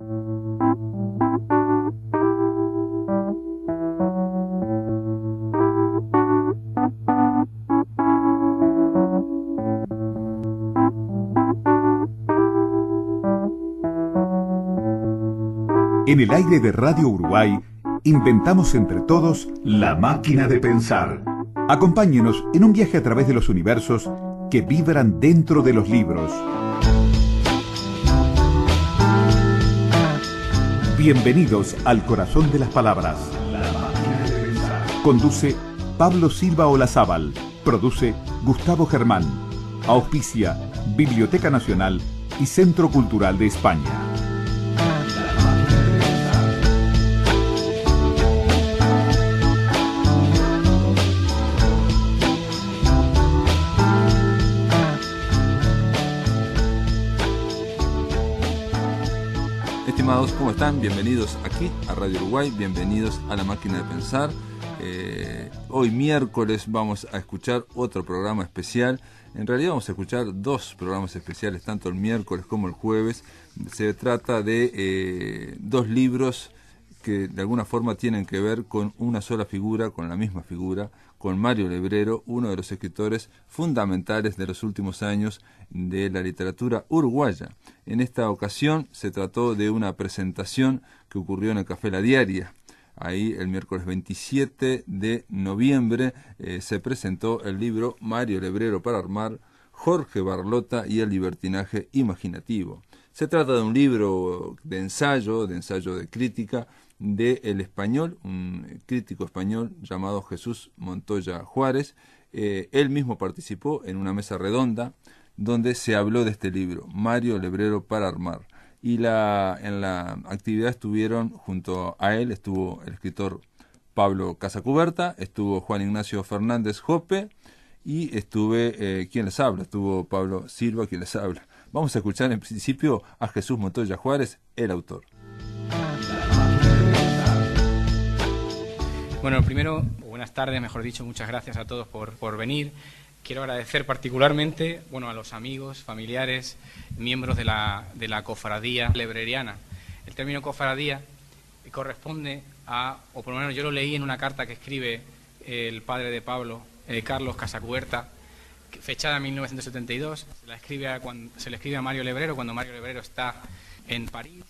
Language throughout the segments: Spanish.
En el aire de Radio Uruguay, inventamos entre todos la máquina de pensar. Acompáñenos en un viaje a través de los universos que vibran dentro de los libros. Bienvenidos al corazón de las palabras. La máquina de pensar. Conduce Pablo Silva Olazábal. Produce Gustavo Germán. Auspicia Biblioteca Nacional y Centro Cultural de España. Estimados, ¿cómo están? Bienvenidos aquí a Radio Uruguay, bienvenidos a La Máquina de Pensar. Hoy miércoles vamos a escuchar otro programa especial. En realidad vamos a escuchar dos programas especiales, tanto el miércoles como el jueves. Se trata de dos libros que de alguna forma tienen que ver con una sola figura, con la misma figura, con Mario Lebrero, uno de los escritores fundamentales de los últimos años de la literatura uruguaya. En esta ocasión se trató de una presentación que ocurrió en el Café La Diaria. Ahí el miércoles 27 de noviembre se presentó el libro Mario Lebrero para armar, Jorge Barlota y el libertinaje imaginativo. Se trata de un libro de ensayo de crítica, del español, un crítico español llamado Jesús Montoya Juárez. Él mismo participó en una mesa redonda donde se habló de este libro, Mario Lebrero para armar. Y en la actividad estuvieron, junto a él, estuvo el escritor Pablo Casacuberta, estuvo Juan Ignacio Fernández Jope y ¿quién les habla? Estuvo Pablo Silva, quien les habla. Vamos a escuchar en principio a Jesús Montoya Juárez, el autor. Bueno, primero, buenas tardes, mejor dicho, muchas gracias a todos por venir. Quiero agradecer particularmente a los amigos, familiares, miembros de la cofradía lebreriana. El término cofradía corresponde o por lo menos yo lo leí en una carta que escribe el padre de Pablo, Carlos Casacuberta, fechada en 1972. Se le escribe a Mario Lebrero cuando Mario Lebrero está en París,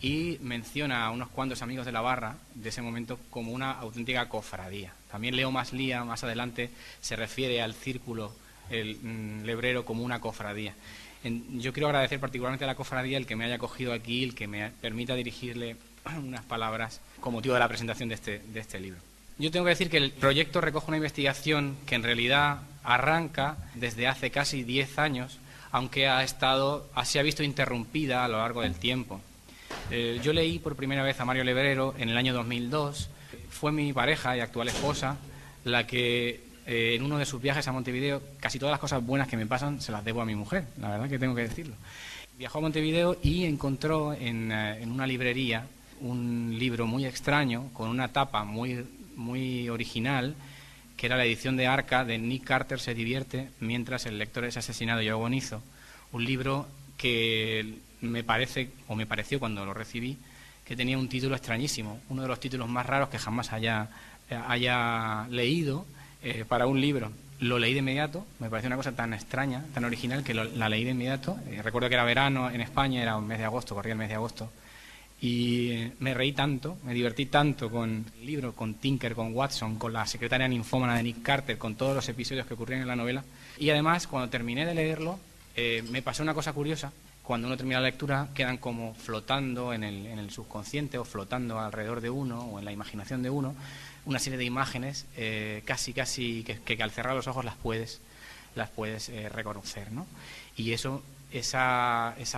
y menciona a unos cuantos amigos de la barra de ese momento como una auténtica cofradía. También Leo Maslía, más adelante, se refiere al círculo lebrero como una cofradía. Yo quiero agradecer particularmente a la cofradía el que me haya acogido aquí, el que me permita dirigirle unas palabras con motivo de la presentación de este libro. Yo tengo que decir que el proyecto recoge una investigación que en realidad arranca desde hace casi 10 años, aunque se ha visto interrumpida a lo largo del tiempo. Yo leí por primera vez a Mario Lebrero en el año 2002. Fue mi pareja y actual esposa la que en uno de sus viajes a Montevideo, casi todas las cosas buenas que me pasan se las debo a mi mujer, la verdad que tengo que decirlo. Viajó a Montevideo y encontró en una librería un libro muy extraño, con una tapa muy original, que era la edición de Arca de Nick Carter se divierte mientras el lector es asesinado y agonizo. Un libro que me pareció cuando lo recibí que tenía un título extrañísimo, uno de los títulos más raros que jamás haya leído para un libro. Lo leí de inmediato, me pareció una cosa tan extraña, tan original, que la leí de inmediato. Recuerdo que era verano en España, era un mes de agosto, corría el mes de agosto, y me reí tanto, me divertí tanto con el libro, con Tinker, con Watson, con la secretaria ninfómana de Nick Carter, con todos los episodios que ocurrían en la novela. Y además, cuando terminé de leerlo, me pasó una cosa curiosa. Cuando uno termina la lectura, quedan como flotando en el subconsciente, o flotando alrededor de uno, o en la imaginación de uno, una serie de imágenes casi que al cerrar los ojos las puedes reconocer, ¿no? Y esa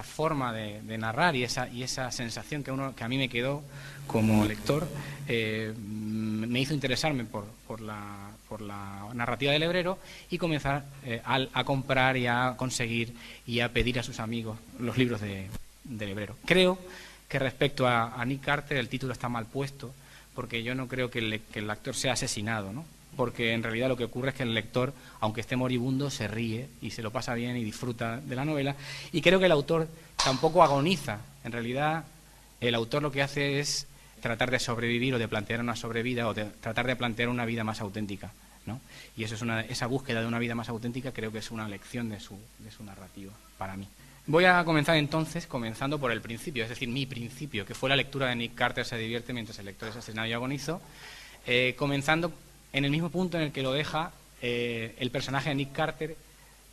forma de narrar y esa sensación que a mí me quedó como lector me hizo interesarme por la narrativa de Lebrero y comenzar a comprar y a conseguir y a pedir a sus amigos los libros de Lebrero. Creo que respecto a Nick Carter el título está mal puesto, porque yo no creo que el actor sea asesinado, ¿no? Porque en realidad lo que ocurre es que el lector, aunque esté moribundo, se ríe y se lo pasa bien y disfruta de la novela. Y creo que el autor tampoco agoniza. En realidad El autor lo que hace es tratar de sobrevivir o de plantear una sobrevida o de tratar de plantear una vida más auténtica, ¿no? Y eso es esa búsqueda de una vida más auténtica, creo que es una lección de su narrativa para mí. Voy a comenzar entonces, comenzando por el principio, es decir, mi principio, que fue la lectura de Nick Carter se divierte mientras el lector es asesinado y agonizo, comenzando en el mismo punto en el que lo deja el personaje de Nick Carter,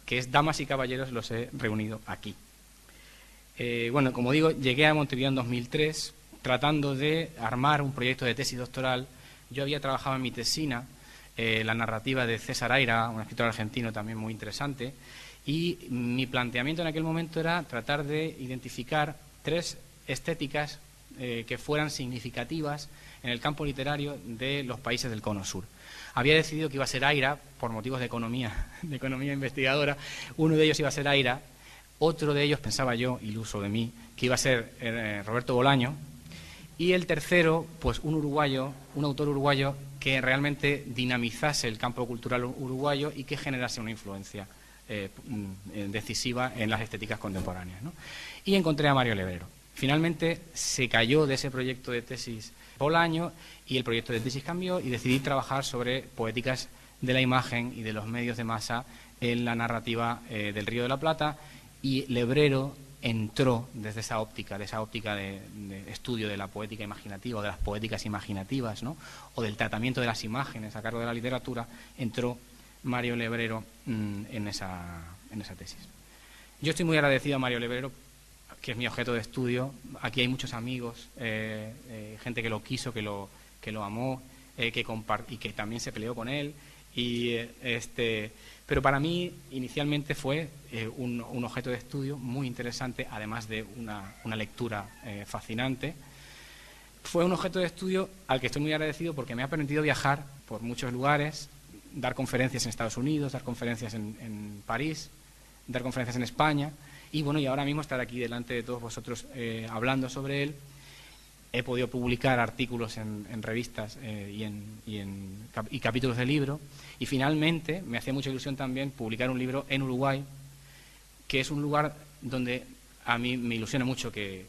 que es Damas y Caballeros, los he reunido aquí. Bueno, como digo, llegué a Montevideo en 2003 tratando de armar un proyecto de tesis doctoral. Yo había trabajado en mi tesina la narrativa de César Aira, un escritor argentino también muy interesante, y mi planteamiento en aquel momento era tratar de identificar 3 estéticas que fueran significativas en el campo literario de los países del Cono Sur. Había decidido que iba a ser Aira, por motivos de economía investigadora. Uno de ellos iba a ser Aira, otro de ellos, pensaba yo, iluso de mí, que iba a ser Roberto Bolaño, y el tercero, pues un autor uruguayo que realmente dinamizase el campo cultural uruguayo y que generase una influencia decisiva en las estéticas contemporáneas, ¿no? Y encontré a Mario Lebrero. Finalmente se cayó de ese proyecto de tesis Bolaño y el proyecto de tesis cambió y decidí trabajar sobre poéticas de la imagen y de los medios de masa en la narrativa del Río de la Plata, y Lebrero entró desde esa óptica, de estudio de la poética imaginativa o de las poéticas imaginativas, ¿no? O del tratamiento de las imágenes a cargo de la literatura, entró Mario Lebrero en esa tesis. Yo estoy muy agradecido a Mario Lebrero, que es mi objeto de estudio. Aquí hay muchos amigos, gente que lo quiso, que lo amó, y que también se peleó con él. Pero para mí inicialmente fue un objeto de estudio muy interesante, además de una lectura fascinante. Fue un objeto de estudio al que estoy muy agradecido porque me ha permitido viajar por muchos lugares, dar conferencias en Estados Unidos, dar conferencias en París, dar conferencias en España, y bueno, y ahora mismo estar aquí delante de todos vosotros hablando sobre él. He podido publicar artículos en revistas y capítulos de libro, y finalmente me hacía mucha ilusión también publicar un libro en Uruguay, que es un lugar donde a mí me ilusiona mucho que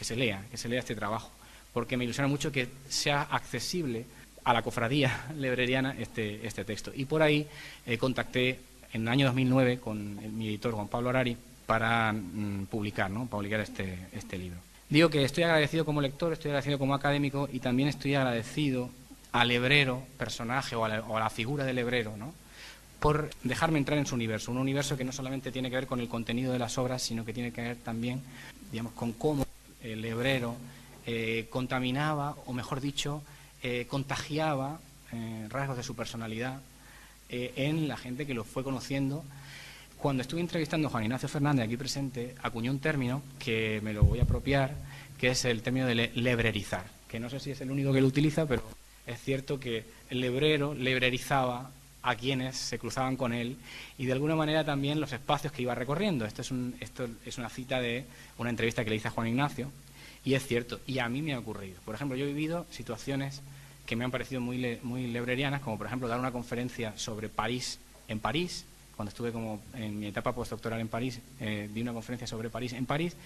se lea este trabajo, porque me ilusiona mucho que sea accesible a la cofradía lebreriana este texto. Y por ahí contacté en el año 2009 con mi editor Juan Pablo Arari para publicar este libro. Digo que estoy agradecido como lector, estoy agradecido como académico, y también estoy agradecido al Lebrero, personaje, o a la figura del Lebrero, ¿no?, por dejarme entrar en su universo, un universo que no solamente tiene que ver con el contenido de las obras, sino que tiene que ver también, digamos, con cómo el Lebrero contaminaba, o mejor dicho, contagiaba rasgos de su personalidad en la gente que lo fue conociendo. Cuando estuve entrevistando a Juan Ignacio Fernández, aquí presente, acuñó un término que me lo voy a apropiar, que es el término de lebrerizar, que no sé si es el único que lo utiliza, pero es cierto que el Lebrero lebrerizaba a quienes se cruzaban con él, y de alguna manera también los espacios que iba recorriendo. Esto es una cita de una entrevista que le hice a Juan Ignacio, y es cierto, y a mí me ha ocurrido. Por ejemplo, yo he vivido situaciones que me han parecido muy lebrerianas, como por ejemplo dar una conferencia sobre París en París. Cuando estuve como en mi etapa postdoctoral en París, di una conferencia sobre París en París.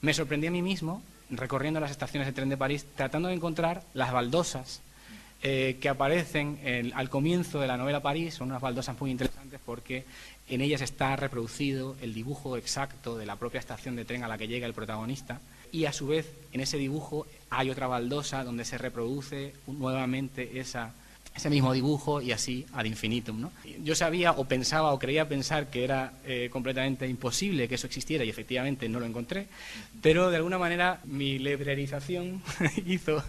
Me sorprendí a mí mismo recorriendo las estaciones de tren de París, tratando de encontrar las baldosas que aparecen al comienzo de la novela París. Son unas baldosas muy interesantes porque en ellas está reproducido el dibujo exacto de la propia estación de tren a la que llega el protagonista, y a su vez en ese dibujo hay otra baldosa donde se reproduce nuevamente ese mismo dibujo, y así ad infinitum, ¿no? Yo sabía o pensaba o creía pensar que era completamente imposible que eso existiera, y efectivamente no lo encontré, pero de alguna manera mi lebrerización hizo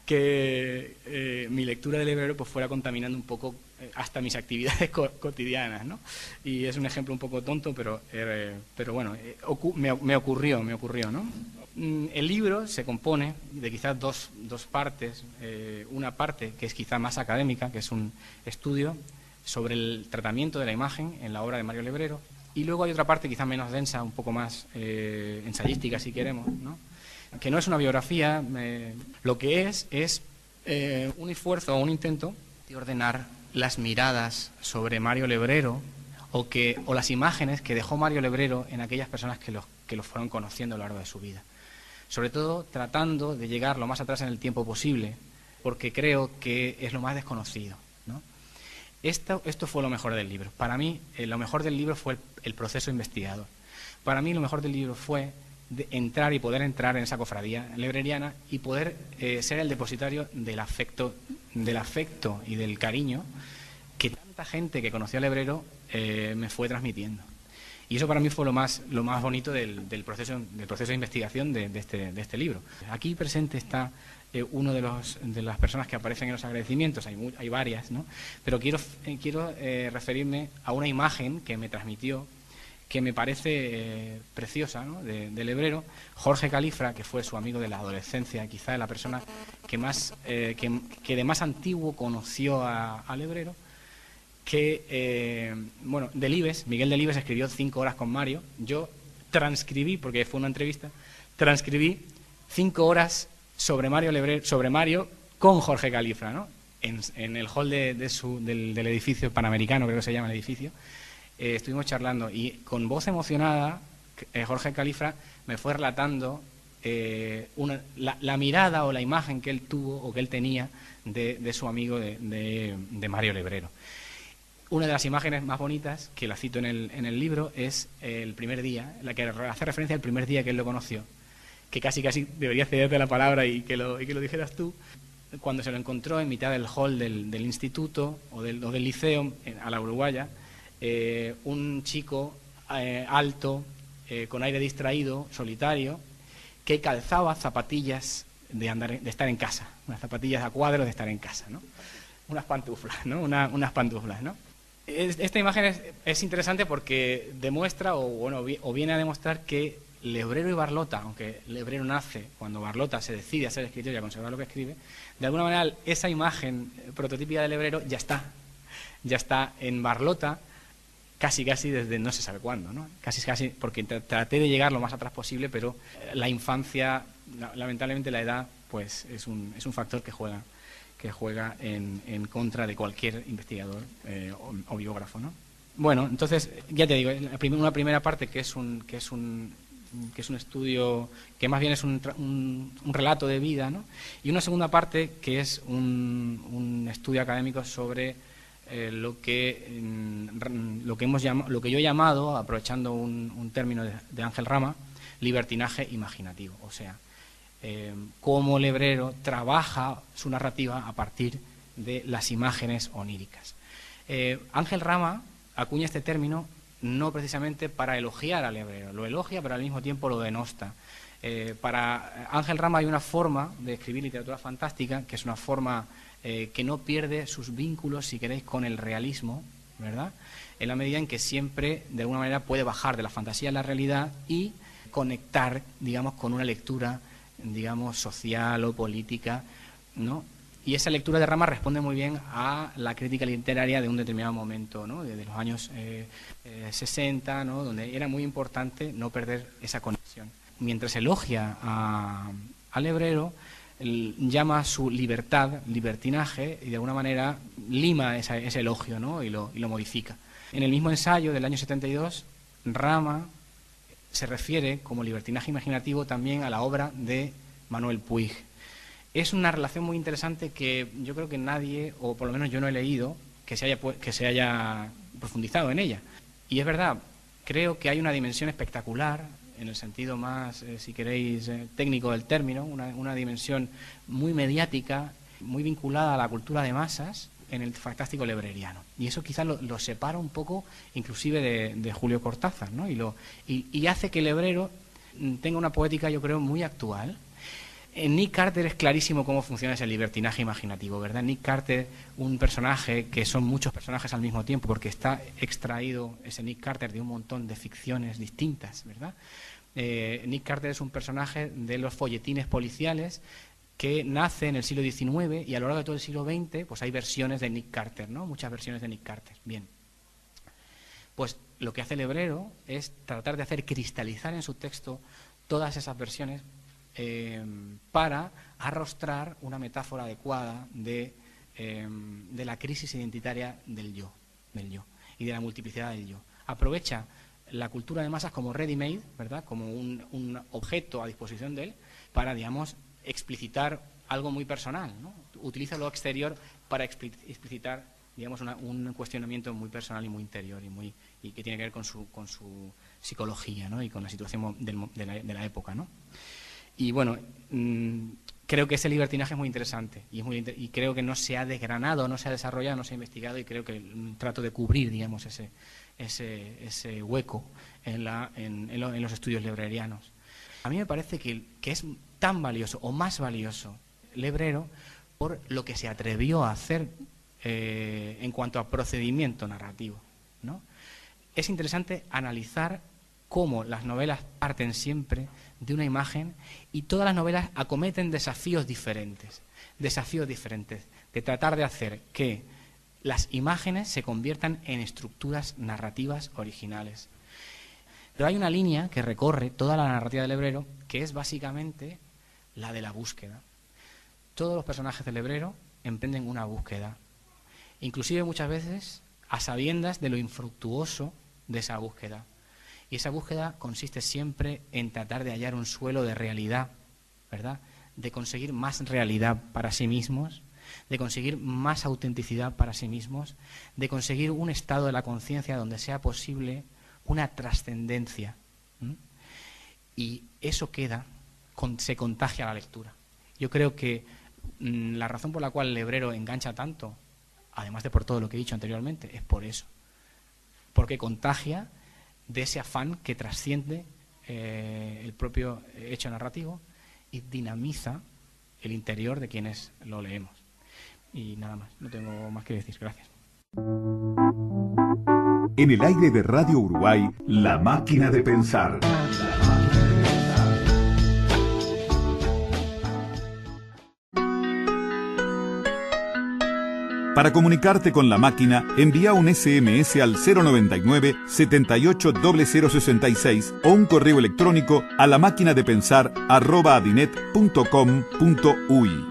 que mi lectura del Lebrero pues fuera contaminando un poco hasta mis actividades cotidianas, ¿no? Y es un ejemplo un poco tonto, pero bueno, me ocurrió, ¿no? El libro se compone de quizás dos partes. Una parte que es quizá más académica, que es un estudio sobre el tratamiento de la imagen en la obra de Mario Lebrero, y luego hay otra parte quizá menos densa, un poco más ensayística, si queremos, ¿no?, que no es una biografía. Lo que es un esfuerzo o un intento de ordenar las miradas sobre Mario Lebrero, o las imágenes que dejó Mario Lebrero en aquellas personas que lo fueron conociendo a lo largo de su vida. sobre todo tratando de llegar lo más atrás en el tiempo posible, porque creo que es lo más desconocido, ¿no? Esto fue lo mejor del libro. Para mí, lo mejor del libro fue el proceso investigador. Para mí, lo mejor del libro fue entrar y poder entrar en esa cofradía lebreriana y poder ser el depositario del afecto y del cariño que tanta gente que conoció al Lebrero me fue transmitiendo. Y eso para mí fue lo más bonito del proceso de investigación de este libro. Aquí presente está uno de las personas que aparecen en los agradecimientos, hay varias, ¿no? Pero quiero referirme a una imagen que me transmitió, que me parece preciosa, ¿no? Del Lebrero, Jorge Califra, que fue su amigo de la adolescencia, quizá la persona que de más antiguo conoció al Lebrero, que, Miguel Delibes escribió 5 horas con Mario. Yo transcribí, porque fue una entrevista, 5 horas sobre Mario con Jorge Califra, ¿no? En el hall del edificio Panamericano, creo que se llama el edificio. Estuvimos charlando y con voz emocionada Jorge Califra me fue relatando la mirada o la imagen que él tuvo o que él tenía de su amigo de Mario Lebrero. Una de las imágenes más bonitas, que la cito en el libro, es el primer día, la que hace referencia al primer día que él lo conoció, que casi debería cederte la palabra y que lo dijeras tú, cuando se lo encontró en mitad del hall del instituto o del liceo, a la uruguaya, un chico alto, con aire distraído, solitario, que calzaba zapatillas de estar en casa, unas zapatillas a cuadros de estar en casa, ¿no? Unas pantuflas, ¿no? Unas pantuflas, ¿no? Esta imagen es interesante porque demuestra o viene a demostrar que Lebrero y Barlota, aunque Lebrero nace cuando Barlota se decide a ser escritor y a conservar lo que escribe, de alguna manera esa imagen prototípica de Lebrero ya está en Barlota casi desde no se sabe cuándo, ¿no? Casi porque traté de llegar lo más atrás posible, pero la infancia, lamentablemente la edad, pues es un factor que juega en contra de cualquier investigador o biógrafo, ¿no? Bueno, entonces, ya te digo, una primera parte que es un estudio, que más bien es un relato de vida, ¿no? Y una segunda parte que es un estudio académico sobre lo que yo he llamado, aprovechando un término de Ángel Rama, libertinaje imaginativo, o sea, cómo Lebrero trabaja su narrativa a partir de las imágenes oníricas. Ángel Rama acuña este término no precisamente para elogiar a Lebrero, lo elogia pero al mismo tiempo lo denosta. Para Ángel Rama hay una forma de escribir literatura fantástica que es una forma que no pierde sus vínculos, si queréis, con el realismo, ¿verdad? En la medida en que siempre, de alguna manera, puede bajar de la fantasía a la realidad y conectar, digamos, con una lectura, digamos, social o política, ¿no? Y esa lectura de Rama responde muy bien a la crítica literaria de un determinado momento, ¿no? Desde los años 60, ¿no? Donde era muy importante no perder esa conexión. Mientras elogia a Lebrero, llama su libertad, libertinaje, y de alguna manera lima ese elogio, ¿no? y lo modifica. En el mismo ensayo del año 72, Rama se refiere como libertinaje imaginativo también a la obra de Manuel Puig. Es una relación muy interesante que yo creo que nadie, o por lo menos yo no he leído, que se haya profundizado en ella. Y es verdad, creo que hay una dimensión espectacular, en el sentido más, si queréis, técnico del término, una dimensión muy mediática, muy vinculada a la cultura de masas en el fantástico lebreriano. Y eso quizás lo separa un poco inclusive de Julio Cortázar, ¿no? Y hace que Lebrero tenga una poética, yo creo, muy actual. En Nick Carter es clarísimo cómo funciona ese libertinaje imaginativo, ¿verdad? Nick Carter, un personaje que son muchos personajes al mismo tiempo, porque está extraído ese Nick Carter de un montón de ficciones distintas, ¿verdad? Nick Carter es un personaje de los folletines policiales que nace en el siglo XIX y a lo largo de todo el siglo XX pues hay versiones de Nick Carter, ¿no? Muchas versiones de Nick Carter. Bien. Pues lo que hace Lebrero es tratar de hacer cristalizar en su texto todas esas versiones para arrostrar una metáfora adecuada de la crisis identitaria del yo y de la multiplicidad del yo. Aprovecha la cultura de masas como ready-made, ¿verdad? Como un objeto a disposición de él, para, digamos, explicitar algo muy personal, ¿no? Utiliza lo exterior para explicitar, digamos, un cuestionamiento muy personal y muy interior y que tiene que ver con su psicología, ¿no? Y con la situación de la época, ¿no? Y bueno, creo que ese libertinaje es muy interesante y creo que no se ha desgranado, no se ha desarrollado, no se ha investigado, y creo que trato de cubrir, digamos, ese hueco en los estudios lebrerianos. A mí me parece que es tan valioso o más valioso Lebrero por lo que se atrevió a hacer en cuanto a procedimiento narrativo, ¿no? Es interesante analizar cómo las novelas parten siempre de una imagen y todas las novelas acometen desafíos diferentes, de tratar de hacer que las imágenes se conviertan en estructuras narrativas originales. Pero hay una línea que recorre toda la narrativa del Lebrero, que es básicamente la de la búsqueda. Todos los personajes del Lebrero emprenden una búsqueda, inclusive muchas veces a sabiendas de lo infructuoso de esa búsqueda. Y esa búsqueda consiste siempre en tratar de hallar un suelo de realidad, ¿verdad? De conseguir más realidad para sí mismos, de conseguir más autenticidad para sí mismos, de conseguir un estado de la conciencia donde sea posible una trascendencia. Y eso se contagia a la lectura. Yo creo que la razón por la cual el Lebrero engancha tanto, además de por todo lo que he dicho anteriormente, es por eso. Porque contagia de ese afán que trasciende el propio hecho narrativo y dinamiza el interior de quienes lo leemos. Y nada más, no tengo más que decir. Gracias. En el aire de Radio Uruguay, La Máquina de Pensar. Para comunicarte con La Máquina, envía un SMS al 099 780066 o un correo electrónico a lamaquinadepensar@adinet.com.uy.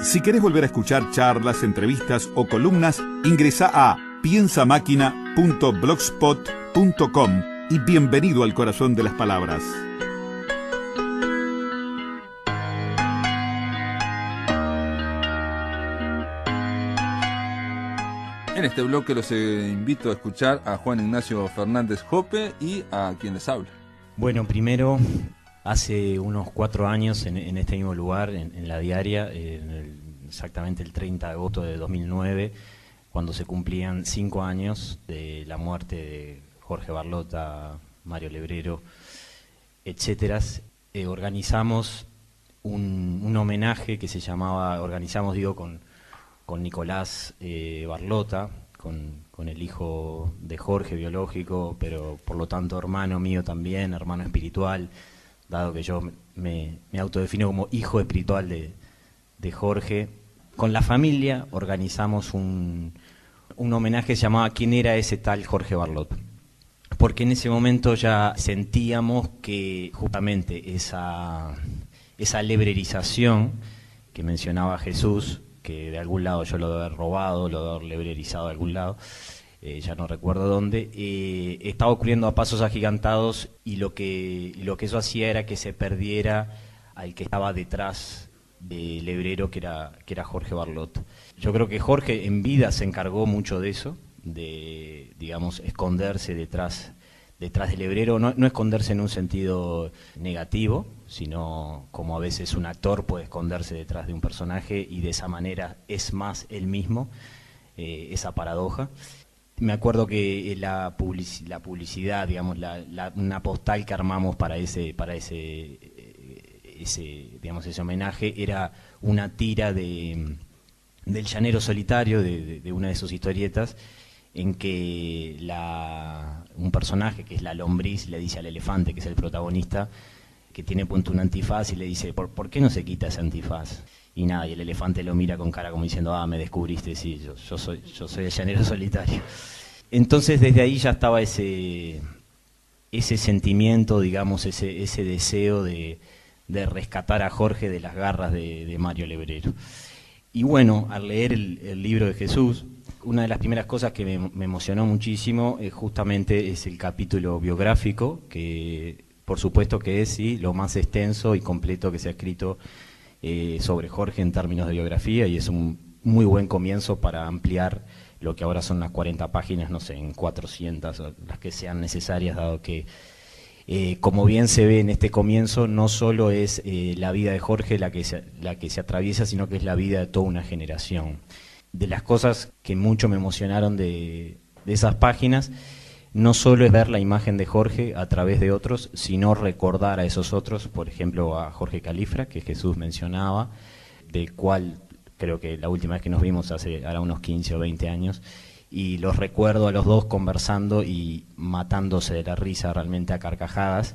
Si querés volver a escuchar charlas, entrevistas o columnas, ingresa a piensamáquina.blogspot.com y bienvenido al corazón de las palabras. En este bloque los invito a escuchar a Juan Ignacio Fernández Jope y a quien les habla. Bueno, primero, hace unos 4 años en este mismo lugar, en La Diaria, exactamente el 30 de agosto de 2009, cuando se cumplían 5 años de la muerte de Jorge Barlota, Mario Lebrero, etcétera, organizamos un homenaje que se llamaba, con Nicolás Barlota, con el hijo de Jorge biológico, pero por lo tanto hermano mío también, hermano espiritual, dado que yo me autodefino como hijo espiritual de Jorge. Con la familia organizamos un homenaje que se llamaba ¿Quién era ese tal Jorge Barlota? Porque en ese momento ya sentíamos que justamente esa lebrerización que mencionaba Jesús, que de algún lado yo lo debo haber robado, lo debo haber lebrerizado de algún lado, ya no recuerdo dónde, estaba ocurriendo a pasos agigantados, y lo que eso hacía era que se perdiera al que estaba detrás de Lebrero, que era Jorge Barlota. Yo creo que Jorge en vida se encargó mucho de eso, de, digamos, esconderse detrás de Lebrero, no esconderse en un sentido negativo, sino como a veces un actor puede esconderse detrás de un personaje y de esa manera es más él mismo, esa paradoja. Me acuerdo que la publicidad, digamos, una postal que armamos para ese homenaje era una tira del Llanero Solitario, de una de sus historietas, en que un personaje que es la lombriz le dice al elefante, que es el protagonista, que tiene puesto un antifaz, y le dice, ¿por qué no se quita ese antifaz? Y nada, y el elefante lo mira con cara como diciendo, me descubriste, sí, yo soy el Llanero Solitario. Entonces desde ahí ya estaba ese sentimiento, digamos, ese deseo de rescatar a Jorge de las garras de Mario Lebrero. Y bueno, al leer el libro de Jesús, una de las primeras cosas que me emocionó muchísimo justamente es el capítulo biográfico que por supuesto que es sí, lo más extenso y completo que se ha escrito sobre Jorge en términos de biografía, y es un muy buen comienzo para ampliar lo que ahora son las 40 páginas, no sé, en 400, las que sean necesarias, dado que, como bien se ve en este comienzo, no solo es la vida de Jorge la que se atraviesa, sino que es la vida de toda una generación. De las cosas que mucho me emocionaron de esas páginas, no solo es ver la imagen de Jorge a través de otros, sino recordar a esos otros, por ejemplo a Jorge Califra, que Jesús mencionaba, del cual creo que la última vez que nos vimos hace ahora unos 15 o 20 años, y los recuerdo a los dos conversando y matándose de la risa realmente a carcajadas.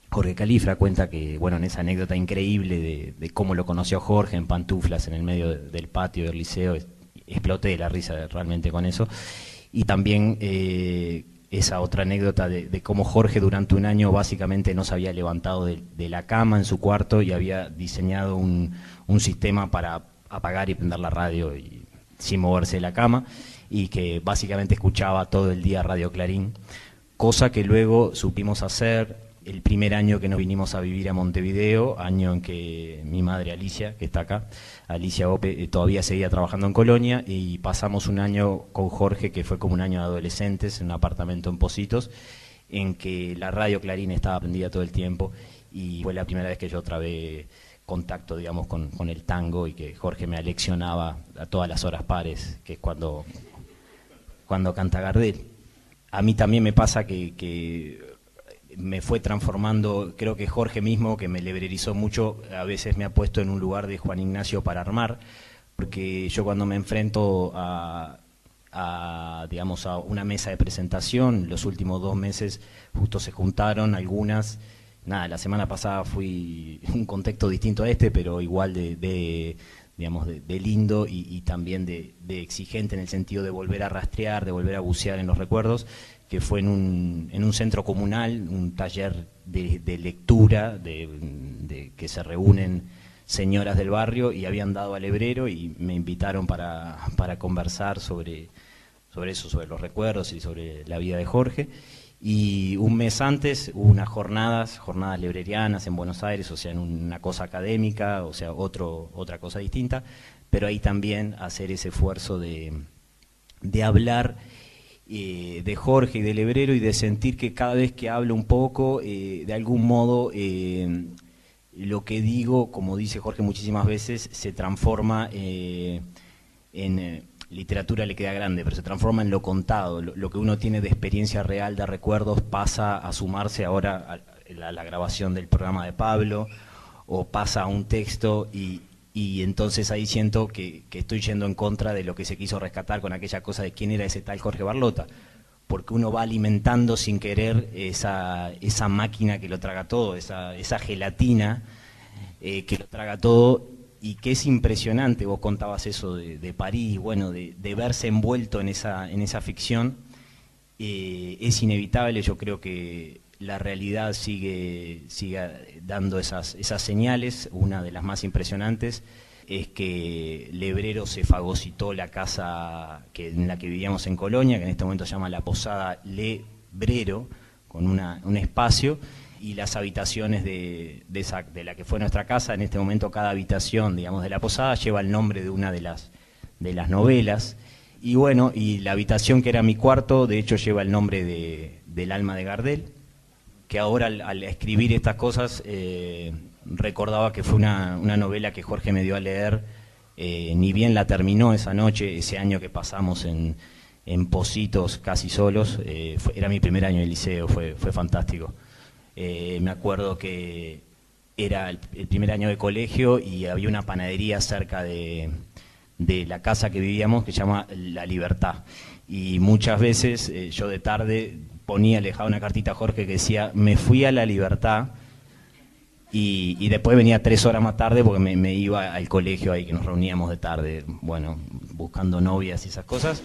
Jorge Califra cuenta que, bueno, en esa anécdota increíble de cómo lo conoció Jorge en pantuflas en el medio del patio del liceo, exploté de la risa realmente con eso, y también esa otra anécdota de cómo Jorge durante un año básicamente no se había levantado de la cama en su cuarto y había diseñado un sistema para apagar y prender la radio y, sin moverse de la cama, y que básicamente escuchaba todo el día Radio Clarín, cosa que luego supimos hacer el primer año que nos vinimos a vivir a Montevideo, año en que mi madre Alicia, que está acá, Alicia Ope, todavía seguía trabajando en Colonia, y pasamos un año con Jorge que fue como un año de adolescentes en un apartamento en Positos, en que la radio Clarín estaba prendida todo el tiempo, y fue la primera vez que yo trabé contacto, digamos, con el tango, y que Jorge me aleccionaba a todas las horas pares, que es cuando canta Gardel. A mí también me pasa que me fue transformando, creo que Jorge mismo, que me lebrerizó mucho, a veces me ha puesto en un lugar de Juan Ignacio para armar, porque yo cuando me enfrento digamos, a una mesa de presentación, los últimos 2 meses justo se juntaron algunas, la semana pasada fui un contexto distinto a este, pero igual digamos, de lindo y también de exigente, en el sentido de volver a rastrear, de volver a bucear en los recuerdos, que fue en un centro comunal, un taller de lectura, que se reúnen señoras del barrio, y habían dado al hebrero y me invitaron para conversar sobre eso, sobre los recuerdos y sobre la vida de Jorge. Y un mes antes hubo unas jornadas librerianas en Buenos Aires, o sea, en una cosa académica, o sea, otra cosa distinta, pero ahí también hacer ese esfuerzo de hablar de Jorge y del hebrero, y de sentir que cada vez que hablo un poco, de algún modo, lo que digo, como dice Jorge muchísimas veces, se transforma en literatura, le queda grande, pero se transforma en lo contado, lo que uno tiene de experiencia real, de recuerdos, pasa a sumarse ahora a la grabación del programa de Pablo, o pasa a un texto, y entonces ahí siento que estoy yendo en contra de lo que se quiso rescatar con aquella cosa de quién era ese tal Jorge Barlota, porque uno va alimentando sin querer esa máquina que lo traga todo, esa gelatina que lo traga todo, y que es impresionante. Vos contabas eso de París, bueno, de verse envuelto en esa ficción, es inevitable. Yo creo que la realidad sigue dando esas señales. Una de las más impresionantes es que Lebrero se fagocitó la casa en la que vivíamos en Colonia, que en este momento se llama la Posada Lebrero, con un espacio, y las habitaciones de la que fue nuestra casa. En este momento cada habitación, digamos, de la Posada lleva el nombre de una de las novelas, y bueno, y la habitación que era mi cuarto, de hecho, lleva el nombre del alma de Gardel, que ahora al escribir estas cosas recordaba que fue una novela que Jorge me dio a leer, ni bien la terminó esa noche, ese año que pasamos en Positos casi solos, era mi primer año de liceo, fue fantástico. Me acuerdo que era el primer año de colegio y había una panadería cerca de la casa que vivíamos que se llama La Libertad, y muchas veces yo de tarde le dejaba una cartita a Jorge que decía: me fui a La Libertad, y después venía 3 horas más tarde porque me iba al colegio ahí, que nos reuníamos de tarde, bueno, buscando novias y esas cosas.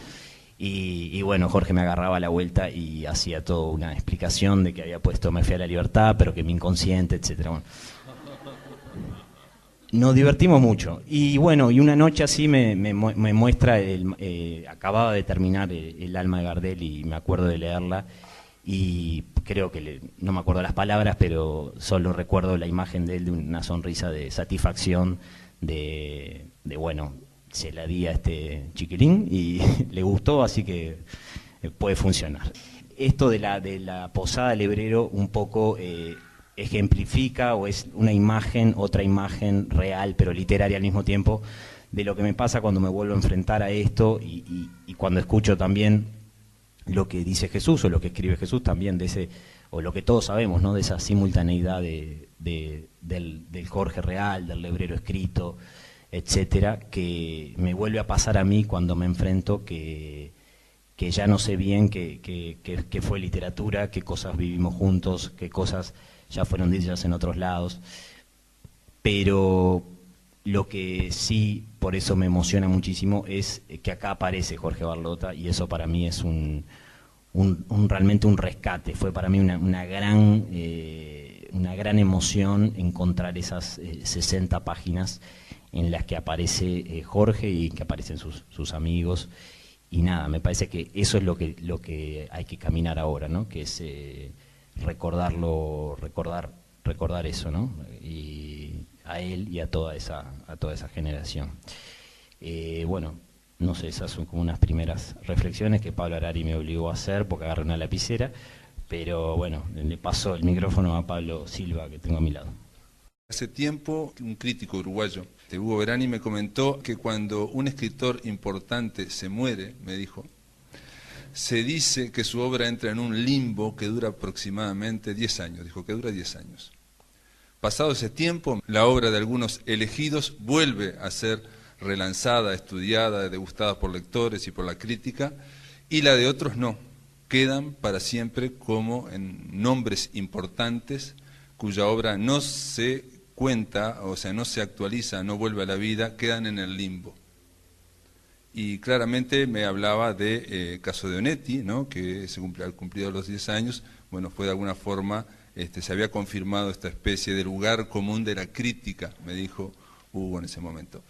Y bueno, Jorge me agarraba a la vuelta y hacía toda una explicación de que había puesto me fui a La Libertad, pero que mi inconsciente, etcétera. Bueno, nos divertimos mucho. Y bueno, y una noche así me muestra, acababa de terminar el alma de Gardel, y me acuerdo de leerla, y creo que no me acuerdo las palabras, pero solo recuerdo la imagen de él de una sonrisa de satisfacción, de bueno, se la di a este chiquilín y le gustó, así que puede funcionar. Esto de la posada Lebrero un poco ejemplifica, o es una imagen, otra imagen real pero literaria al mismo tiempo, de lo que me pasa cuando me vuelvo a enfrentar a esto y cuando escucho también lo que dice Jesús o lo que escribe Jesús también, de ese, o lo que todos sabemos, ¿no? De esa simultaneidad del Jorge real, del Lebrero escrito, etcétera, que me vuelve a pasar a mí cuando me enfrento que ya no sé bien qué fue literatura, qué cosas vivimos juntos, qué cosas ya fueron dichas en otros lados, pero lo que sí, por eso me emociona muchísimo, es que acá aparece Jorge Barlota, y eso para mí es realmente un rescate. Fue para mí una gran emoción encontrar esas 60 páginas en las que aparece Jorge y que aparecen sus amigos. Y nada, me parece que eso es lo que hay que caminar ahora, ¿no? Que es recordar eso, ¿no? Y a él y a toda esa generación. Bueno, no sé, esas son como unas primeras reflexiones que Pablo Harari me obligó a hacer porque agarré una lapicera, pero bueno, le paso el micrófono a Pablo Silva, que tengo a mi lado. Hace tiempo, un crítico uruguayo, Hugo Verani, me comentó que cuando un escritor importante se muere, me dijo, se dice que su obra entra en un limbo que dura aproximadamente 10 años, dijo que dura 10 años. Pasado ese tiempo, la obra de algunos elegidos vuelve a ser relanzada, estudiada, degustada por lectores y por la crítica, y la de otros no, quedan para siempre como en nombres importantes cuya obra no se cuenta, o sea, no se actualiza, no vuelve a la vida, quedan en el limbo. Y claramente me hablaba de caso de Onetti, ¿no? Que al cumplido los 10 años, bueno, fue de alguna forma, se había confirmado esta especie de lugar común de la crítica, me dijo Hugo en ese momento.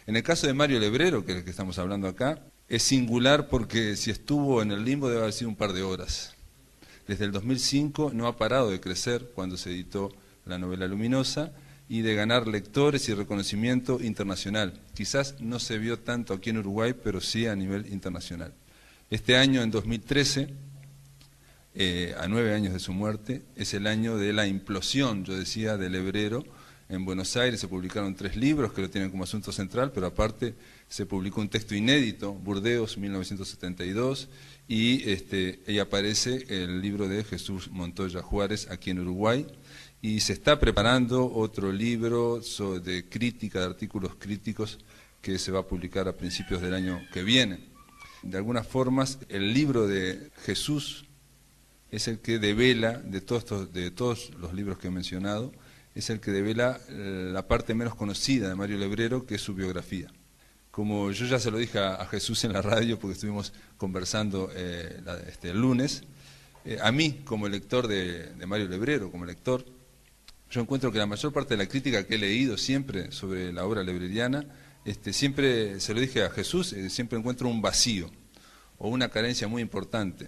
En el caso de Mario Lebrero, que es el que estamos hablando acá, es singular porque si estuvo en el limbo debe haber sido un par de horas. Desde el 2005 no ha parado de crecer cuando se editó la novela Luminosa y de ganar lectores y reconocimiento internacional. Quizás no se vio tanto aquí en Uruguay, pero sí a nivel internacional. Este año, en 2013, a 9 años de su muerte, es el año de la implosión, yo decía, de Lebrero. En Buenos Aires se publicaron 3 libros que lo tienen como asunto central, pero aparte se publicó un texto inédito, Burdeos, 1972, y aparece el libro de Jesús Montoya Juárez aquí en Uruguay, y se está preparando otro libro de crítica, de artículos críticos, que se va a publicar a principios del año que viene. De algunas formas, el libro de Jesús es el que devela, de todos los libros que he mencionado, es el que devela la parte menos conocida de Mario Lebrero, que es su biografía. Como yo ya se lo dije a Jesús en la radio, porque estuvimos conversando el lunes, a mí, como lector de Mario Lebrero, como lector, yo encuentro que la mayor parte de la crítica que he leído siempre sobre la obra lebreriana, siempre, se lo dije a Jesús, siempre encuentro un vacío o una carencia muy importante,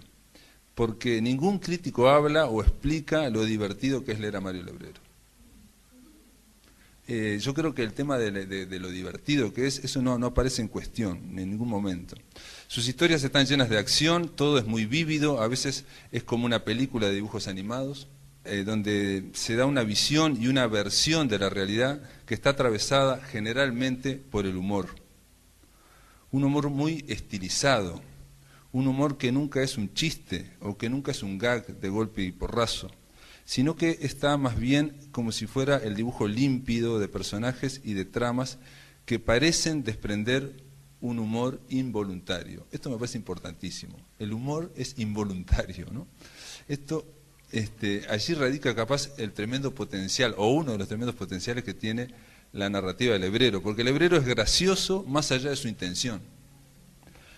porque ningún crítico habla o explica lo divertido que es leer a Mario Lebrero. Yo creo que el tema de lo divertido que es, eso no aparece en cuestión en ningún momento. Sus historias están llenas de acción, todo es muy vívido, a veces es como una película de dibujos animados, donde se da una visión y una versión de la realidad que está atravesada generalmente por el humor. Un humor muy estilizado, un humor que nunca es un chiste o que nunca es un gag de golpe y porrazo, sino que está más bien como si fuera el dibujo límpido de personajes y de tramas que parecen desprender un humor involuntario. Esto me parece importantísimo. El humor es involuntario, ¿no? Allí radica capaz el tremendo potencial, o uno de los tremendos potenciales que tiene la narrativa de Lebrero, porque Lebrero es gracioso más allá de su intención.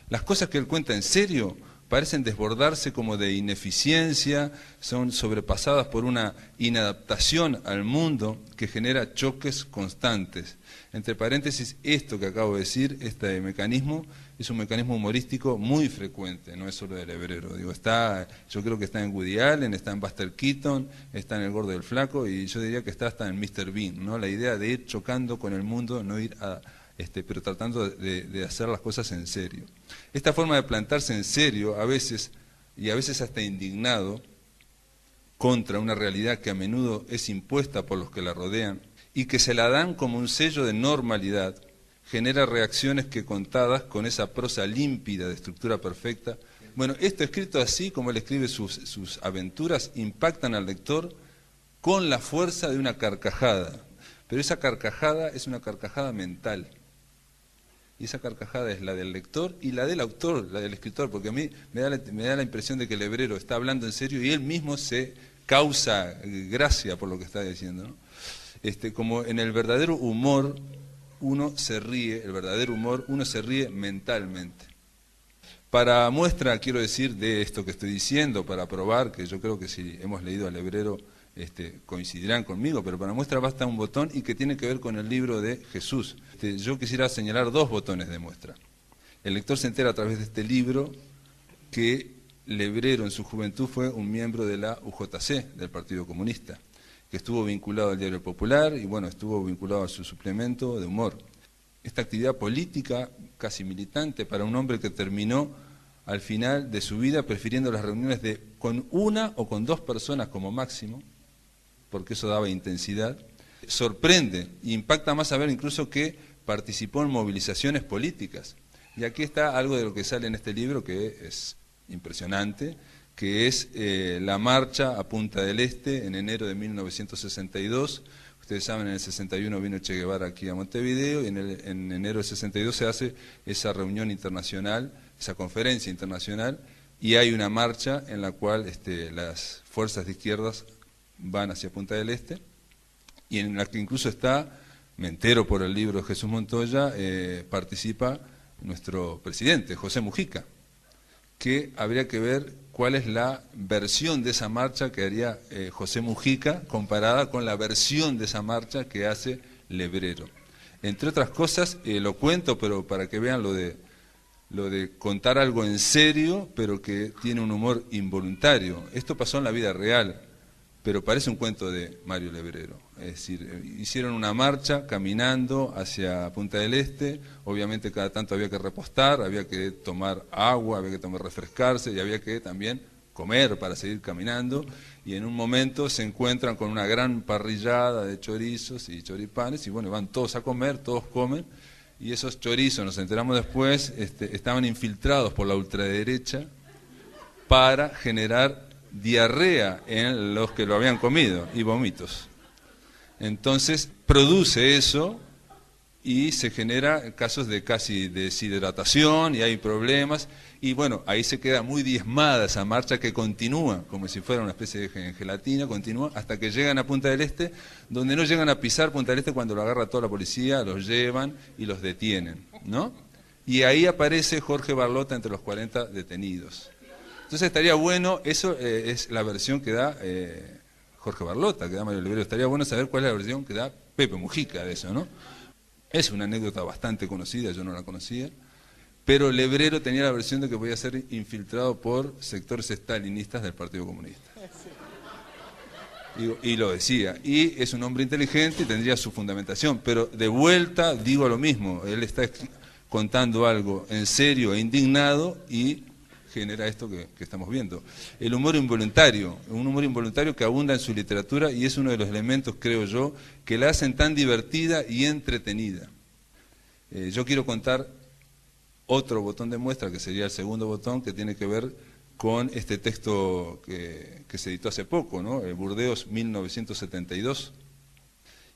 Las cosas que él cuenta en serio parecen desbordarse como de ineficiencia, son sobrepasadas por una inadaptación al mundo que genera choques constantes. Entre paréntesis, esto que acabo de decir, este mecanismo, es un mecanismo humorístico muy frecuente, no es solo del Lebrero. Digo, yo creo que está en Woody Allen, está en Buster Keaton, está en El Gordo y el Flaco, y yo diría que está hasta en Mr. Bean, ¿no? La idea de ir chocando con el mundo, no ir pero tratando de hacer las cosas en serio. Esta forma de plantarse en serio, a veces, y a veces hasta indignado, contra una realidad que a menudo es impuesta por los que la rodean, y que se la dan como un sello de normalidad, genera reacciones que, contadas con esa prosa límpida de estructura perfecta, bueno, esto escrito así, como él escribe sus aventuras, impactan al lector con la fuerza de una carcajada, pero esa carcajada es una carcajada mental, y esa carcajada es la del lector y la del autor, la del escritor, porque a mí me da la impresión de que el Lebrero está hablando en serio y él mismo se causa gracia por lo que está diciendo, ¿no? Como en el verdadero humor uno se ríe, uno se ríe mentalmente. Para muestra, quiero decir, de esto que estoy diciendo, para probar, que yo creo que si hemos leído al Lebrero coincidirán conmigo, pero para muestra basta un botón y que tiene que ver con el libro de Jesús. Yo quisiera señalar 2 botones de muestra. El lector se entera a través de este libro que Lebrero en su juventud fue un miembro de la UJC, del Partido Comunista, que estuvo vinculado al Diario Popular y bueno, estuvo vinculado a su suplemento de humor. Esta actividad política, casi militante, para un hombre que terminó al final de su vida prefiriendo las reuniones con 1 o con 2 personas como máximo, porque eso daba intensidad, sorprende e impacta más saber incluso que participó en movilizaciones políticas. Y aquí está algo de lo que sale en este libro que es impresionante, que es la marcha a Punta del Este en enero de 1962. Ustedes saben, en el 61 vino Che Guevara aquí a Montevideo y en enero del 62 se hace esa reunión internacional, esa conferencia internacional, y hay una marcha en la cual las fuerzas de izquierdas van hacia Punta del Este, y en la que incluso está, me entero por el libro de Jesús Montoya, participa nuestro presidente, José Mujica, que habría que ver cuál es la versión de esa marcha que haría José Mujica comparada con la versión de esa marcha que hace Lebrero. Entre otras cosas, lo cuento, pero para que vean lo de contar algo en serio, pero que tiene un humor involuntario. Esto pasó en la vida real, pero parece un cuento de Mario Lebrero. Es decir, hicieron una marcha caminando hacia Punta del Este, obviamente cada tanto había que repostar, había que tomar agua, había que refrescarse y había que también comer para seguir caminando, y en un momento se encuentran con una gran parrillada de chorizos y choripanes, y bueno, van todos a comer, todos comen, y esos chorizos, nos enteramos después, estaban infiltrados por la ultraderecha para generar diarrea en los que lo habían comido y vómitos. Entonces produce eso y se genera casos de casi deshidratación y hay problemas, y bueno, ahí se queda muy diezmada esa marcha que continúa como si fuera una especie de gelatina, continúa hasta que llegan a Punta del Este, donde no llegan a pisar Punta del Este cuando lo agarra toda la policía, los llevan y los detienen, ¿no? Y ahí aparece Jorge Barlota entre los 40 detenidos. Entonces estaría bueno, eso es la versión que da Jorge Barlota, que da Mario Lebrero. Estaría bueno saber cuál es la versión que da Pepe Mujica de eso, ¿no? Es una anécdota bastante conocida, yo no la conocía, pero Lebrero tenía la versión de que podía ser infiltrado por sectores estalinistas del Partido Comunista. Y lo decía, y es un hombre inteligente y tendría su fundamentación, pero de vuelta digo lo mismo, él está contando algo en serio e indignado y genera esto que estamos viendo. El humor involuntario, un humor involuntario que abunda en su literatura y es uno de los elementos, creo yo, que la hacen tan divertida y entretenida. Yo quiero contar otro botón de muestra, que sería el segundo botón, que tiene que ver con este texto que se editó hace poco, ¿no? Burdeos 1972.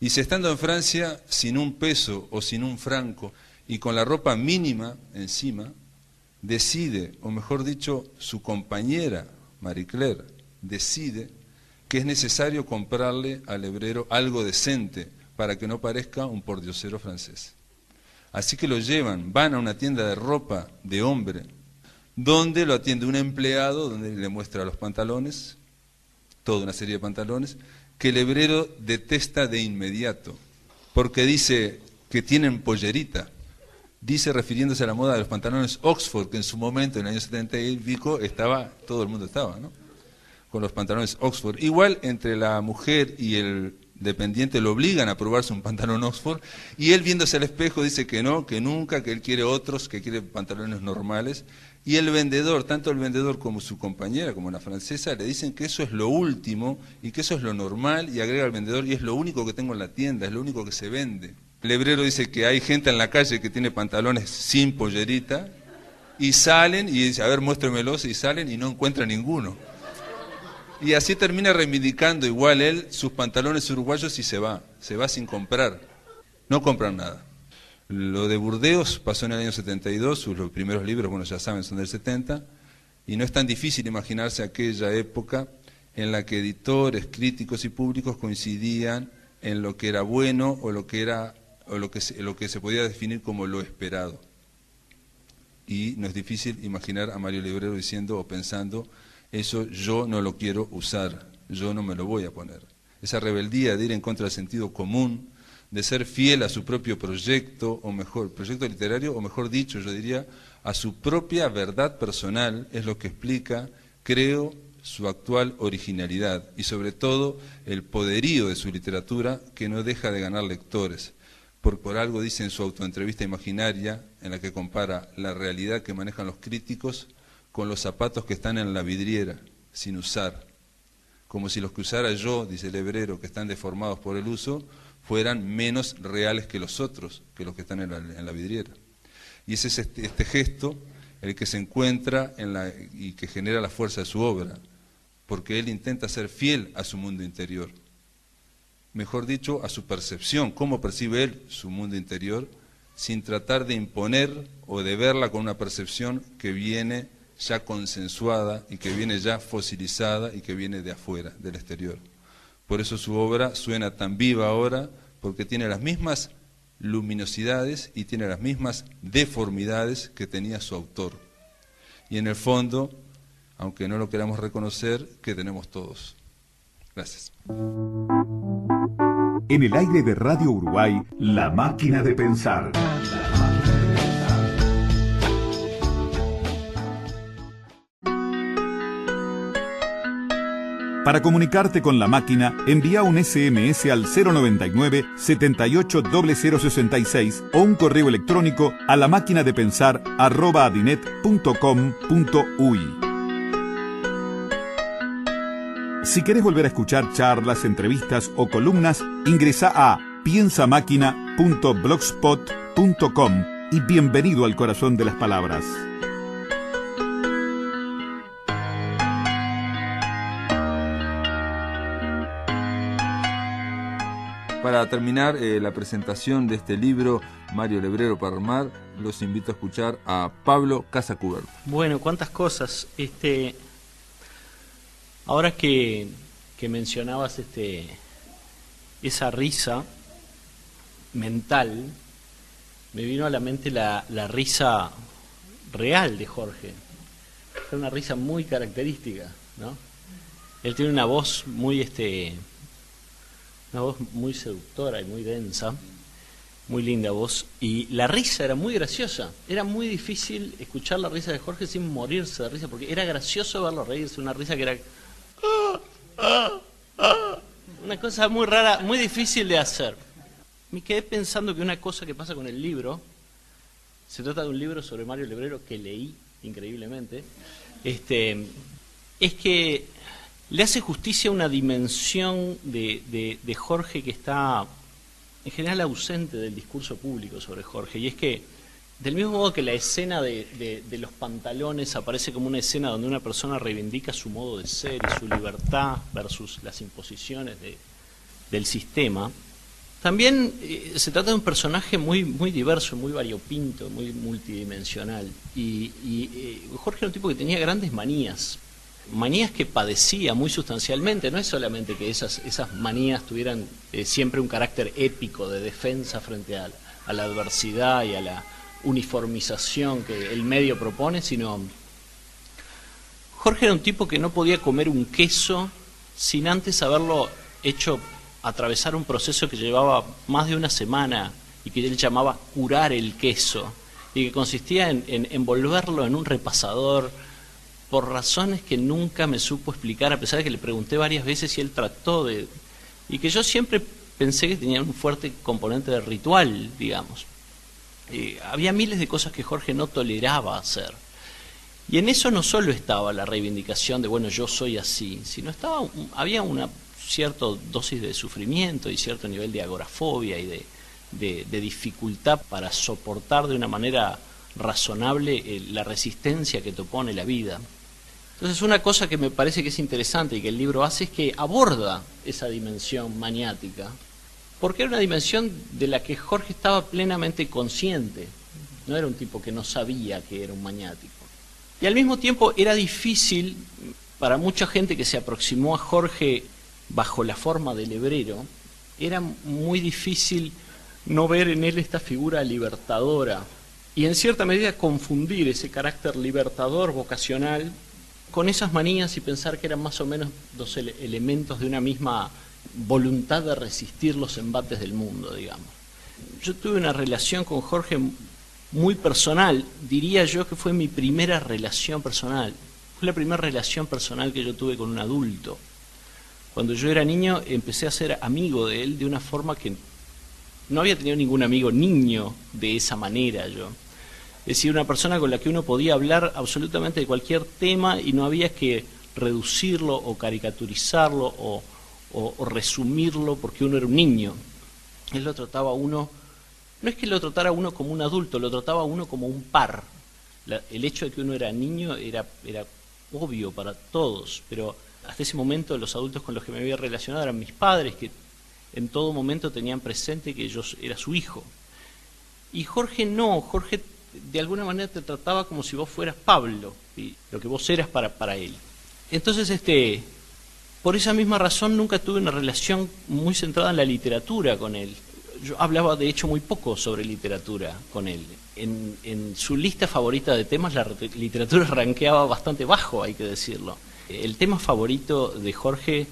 Y si estando en Francia sin un peso o sin un franco y con la ropa mínima encima, decide, o mejor dicho, su compañera, Marie Claire, decide que es necesario comprarle al Lebrero algo decente para que no parezca un pordiosero francés. Así que lo llevan, van a una tienda de ropa de hombre, donde lo atiende un empleado, donde le muestra los pantalones, toda una serie de pantalones, que el hebrero detesta de inmediato, porque dice que tienen pollerita. Dice, refiriéndose a la moda de los pantalones Oxford, que en su momento, en el año 70 y pico, todo el mundo estaba, ¿no?, con los pantalones Oxford. Igual, entre la mujer y el dependiente lo obligan a probarse un pantalón Oxford, y él, viéndose al espejo, dice que no, que nunca, que él quiere otros, que quiere pantalones normales. Y el vendedor, tanto el vendedor como su compañera, como la francesa, le dicen que eso es lo último y que eso es lo normal, y agrega el vendedor, y es lo único que tengo en la tienda, es lo único que se vende. El hebrero dice que hay gente en la calle que tiene pantalones sin pollerita, y salen, y dice, a ver, muéstremelos, y salen y no encuentran ninguno. Y así termina reivindicando igual él sus pantalones uruguayos y se va sin comprar. No compran nada. Lo de Burdeos pasó en el año 72, los primeros libros, bueno, ya saben, son del 70, y no es tan difícil imaginarse aquella época en la que editores, críticos y públicos coincidían en lo que era bueno o lo que se podía definir como lo esperado. Y no es difícil imaginar a Mario Lebrero diciendo o pensando: eso yo no lo quiero usar, yo no me lo voy a poner. Esa rebeldía de ir en contra del sentido común, de ser fiel a su propio proyecto, o mejor, proyecto literario, o mejor dicho, yo diría, a su propia verdad personal, es lo que explica, creo, su actual originalidad, y sobre todo el poderío de su literatura, que no deja de ganar lectores. Por algo dice en su autoentrevista imaginaria, en la que compara la realidad que manejan los críticos con los zapatos que están en la vidriera, sin usar. Como si los que usara yo, dice el hebrero, que están deformados por el uso, fueran menos reales que los otros, que los que están en la vidriera. Y ese es este gesto el que se encuentra y que genera la fuerza de su obra, porque él intenta ser fiel a su mundo interior. Mejor dicho, a su percepción, cómo percibe él su mundo interior, sin tratar de imponer o de verla con una percepción que viene ya consensuada y que viene ya fosilizada y que viene de afuera, del exterior. Por eso su obra suena tan viva ahora, porque tiene las mismas luminosidades y tiene las mismas deformidades que tenía su autor. Y en el fondo, aunque no lo queramos reconocer, que tenemos todos. Gracias. En el aire de Radio Uruguay, La Máquina de Pensar. Para comunicarte con La Máquina, envía un SMS al 099 78 0066 o un correo electrónico a lamaquinadepensar@adinet.com.uy. Si querés volver a escuchar charlas, entrevistas o columnas, ingresa a piensamáquina.blogspot.com y bienvenido al corazón de las palabras. Para terminar la presentación de este libro, Mario Lebrero para armar, los invito a escuchar a Pablo Casacuberto. Bueno, cuántas cosas. Ahora que mencionabas esa risa mental, me vino a la mente la risa real de Jorge. Es una risa muy característica, ¿no? Él tiene una voz muy seductora y muy densa, muy linda voz, y la risa era muy graciosa. Era muy difícil escuchar la risa de Jorge sin morirse de risa, porque era gracioso verlo reírse, una risa que era una cosa muy rara, muy difícil de hacer. Me quedé pensando que una cosa que pasa con el libro, se trata de un libro sobre Mario Lebrero que leí increíblemente, es que le hace justicia a una dimensión de Jorge que está en general ausente del discurso público sobre Jorge, y es que del mismo modo que la escena de los pantalones aparece como una escena donde una persona reivindica su modo de ser y su libertad versus las imposiciones del sistema, también se trata de un personaje muy diverso, muy variopinto, muy multidimensional, y Jorge era un tipo que tenía grandes manías que padecía muy sustancialmente. No es solamente que esas manías tuvieran siempre un carácter épico de defensa frente a la adversidad y a la uniformización que el medio propone, sino Jorge era un tipo que no podía comer un queso sin antes haberlo hecho atravesar un proceso que llevaba más de una semana y que él llamaba curar el queso, y que consistía en envolverlo en un repasador por razones que nunca me supo explicar, a pesar de que le pregunté varias veces y él trató de... y que yo siempre pensé que tenía un fuerte componente de ritual, digamos. Había miles de cosas que Jorge no toleraba hacer. Y en eso no solo estaba la reivindicación de, bueno, yo soy así, sino había una cierta dosis de sufrimiento y cierto nivel de agorafobia y de dificultad para soportar de una manera razonable la resistencia que te opone la vida. Entonces, una cosa que me parece que es interesante y que el libro hace es que aborda esa dimensión maniática, porque era una dimensión de la que Jorge estaba plenamente consciente. No era un tipo que no sabía que era un maniático. Y al mismo tiempo era difícil para mucha gente que se aproximó a Jorge bajo la forma del hebrero, era muy difícil no ver en él esta figura libertadora y en cierta medida confundir ese carácter libertador vocacional con esas manías y pensar que eran más o menos dos elementos de una misma voluntad de resistir los embates del mundo, digamos. Yo tuve una relación con Jorge muy personal, diría yo que fue mi primera relación personal. Fue la primera relación personal que yo tuve con un adulto. Cuando yo era niño empecé a ser amigo de él de una forma que no había tenido ningún amigo niño de esa manera yo. Es decir, una persona con la que uno podía hablar absolutamente de cualquier tema y no había que reducirlo o caricaturizarlo o resumirlo porque uno era un niño. Él lo trataba a uno, no es que lo tratara a uno como un adulto, lo trataba a uno como un par. El hecho de que uno era niño era obvio para todos, pero hasta ese momento los adultos con los que me había relacionado eran mis padres, que en todo momento tenían presente que yo era su hijo. Y Jorge no, Jorge de alguna manera te trataba como si vos fueras Pablo, y lo que vos eras para él. Entonces, por esa misma razón nunca tuve una relación muy centrada en la literatura con él. Yo hablaba de hecho muy poco sobre literatura con él. En su lista favorita de temas la literatura rankeaba bastante bajo, hay que decirlo. El tema favorito de Jorge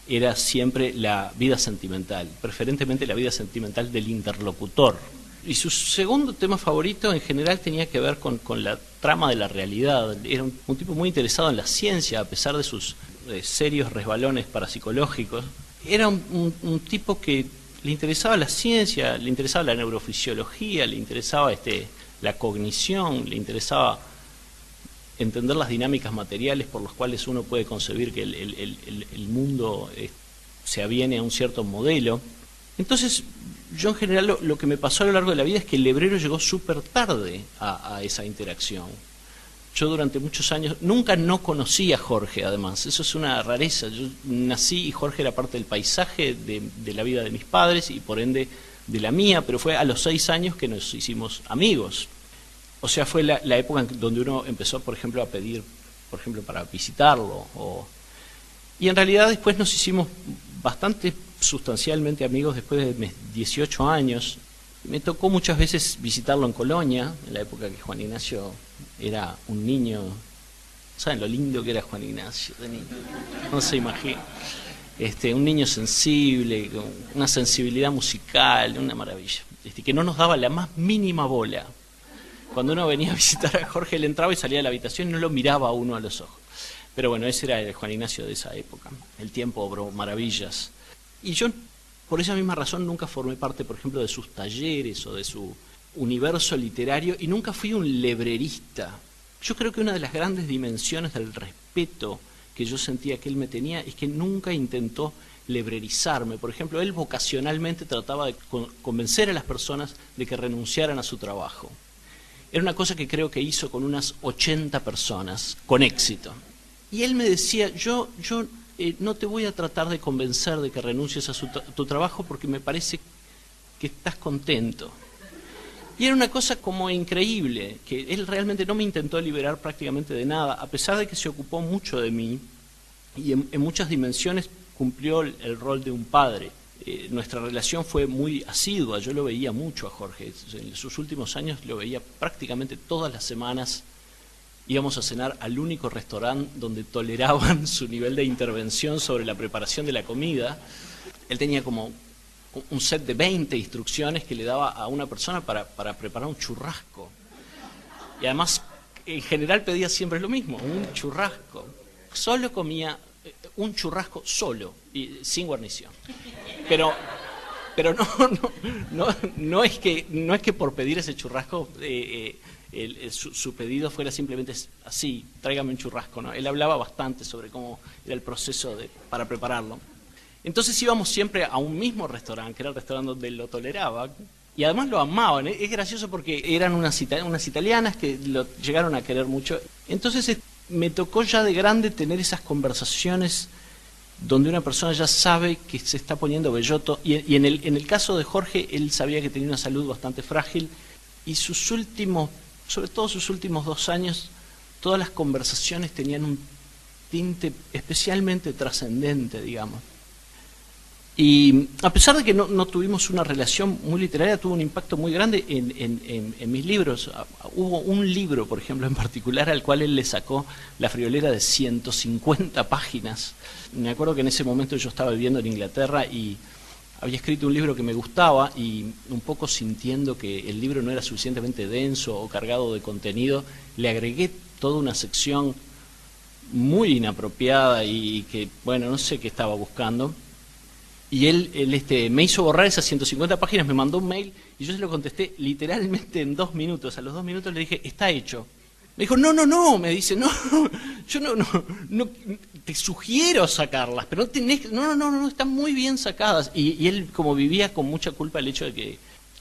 era siempre la vida sentimental, preferentemente la vida sentimental del interlocutor. Y su segundo tema favorito en general tenía que ver con la trama de la realidad. Era un tipo muy interesado en la ciencia, a pesar de sus serios resbalones parapsicológicos. Era un tipo que le interesaba la ciencia, le interesaba la neurofisiología, le interesaba la cognición, le interesaba entender las dinámicas materiales por las cuales uno puede concebir que el mundo se aviene a un cierto modelo. Entonces, yo en general lo que me pasó a lo largo de la vida es que el hebrero llegó súper tarde a esa interacción. Yo durante muchos años nunca no conocí a Jorge, además, eso es una rareza. Yo nací y Jorge era parte del paisaje de la vida de mis padres y por ende de la mía, pero fue a los 6 años que nos hicimos amigos. O sea, fue la época en donde uno empezó, por ejemplo, a pedir, por ejemplo, para visitarlo. Y en realidad después nos hicimos bastante sustancialmente amigos después de mis 18 años. Me tocó muchas veces visitarlo en Colonia, en la época que Juan Ignacio era un niño. ¿Saben lo lindo que era Juan Ignacio de niño? No se imagina. Un niño sensible, con una sensibilidad musical, una maravilla. Que no nos daba la más mínima bola. Cuando uno venía a visitar a Jorge, él entraba y salía de la habitación y no lo miraba a uno a los ojos. Pero bueno, ese era el Juan Ignacio de esa época. El tiempo obró maravillas. Y yo, por esa misma razón, nunca formé parte, por ejemplo, de sus talleres o de su universo literario y nunca fui un lebrerista. Yo creo que una de las grandes dimensiones del respeto que yo sentía que él me tenía es que nunca intentó lebrerizarme. Por ejemplo, él vocacionalmente trataba de convencer a las personas de que renunciaran a su trabajo. Era una cosa que creo que hizo con unas 80 personas, con éxito. Y él me decía, yo no te voy a tratar de convencer de que renuncies a tu trabajo porque me parece que estás contento. Y era una cosa como increíble, que él realmente no me intentó liberar prácticamente de nada, a pesar de que se ocupó mucho de mí y en muchas dimensiones cumplió el rol de un padre. Nuestra relación fue muy asidua, yo lo veía mucho a Jorge, en sus últimos años lo veía prácticamente todas las semanas íbamos a cenar al único restaurante donde toleraban su nivel de intervención sobre la preparación de la comida. Él tenía como un set de 20 instrucciones que le daba a una persona para preparar un churrasco. Y además, en general pedía siempre lo mismo, un churrasco. Solo comía un churrasco solo, y sin guarnición. Pero no es que por pedir ese churrasco su pedido fuera simplemente así, tráigame un churrasco, ¿no? Él hablaba bastante sobre cómo era el proceso para prepararlo. Entonces íbamos siempre a un mismo restaurante, que era el restaurante donde él lo toleraba, y además lo amaban. Es gracioso porque eran unas italianas que lo llegaron a querer mucho. Entonces me tocó ya de grande tener esas conversaciones donde una persona ya sabe que se está poniendo bellotto, y en el caso de Jorge, él sabía que tenía una salud bastante frágil, y sobre todo sus últimos 2 años, todas las conversaciones tenían un tinte especialmente trascendente, digamos. Y a pesar de que no tuvimos una relación muy literaria, tuvo un impacto muy grande en mis libros. Hubo un libro, por ejemplo, en particular, al cual él le sacó la friolera de 150 páginas. Me acuerdo que en ese momento yo estaba viviendo en Inglaterra y había escrito un libro que me gustaba, y un poco sintiendo que el libro no era suficientemente denso o cargado de contenido, le agregué toda una sección muy inapropiada y que, bueno, no sé qué estaba buscando. Y él me hizo borrar esas 150 páginas, me mandó un mail y yo se lo contesté literalmente en 2 minutos. A los 2 minutos le dije, está hecho. Me dijo, no, me dice, no, yo no te sugiero sacarlas, pero no, están muy bien sacadas. Y él, como vivía con mucha culpa el hecho de que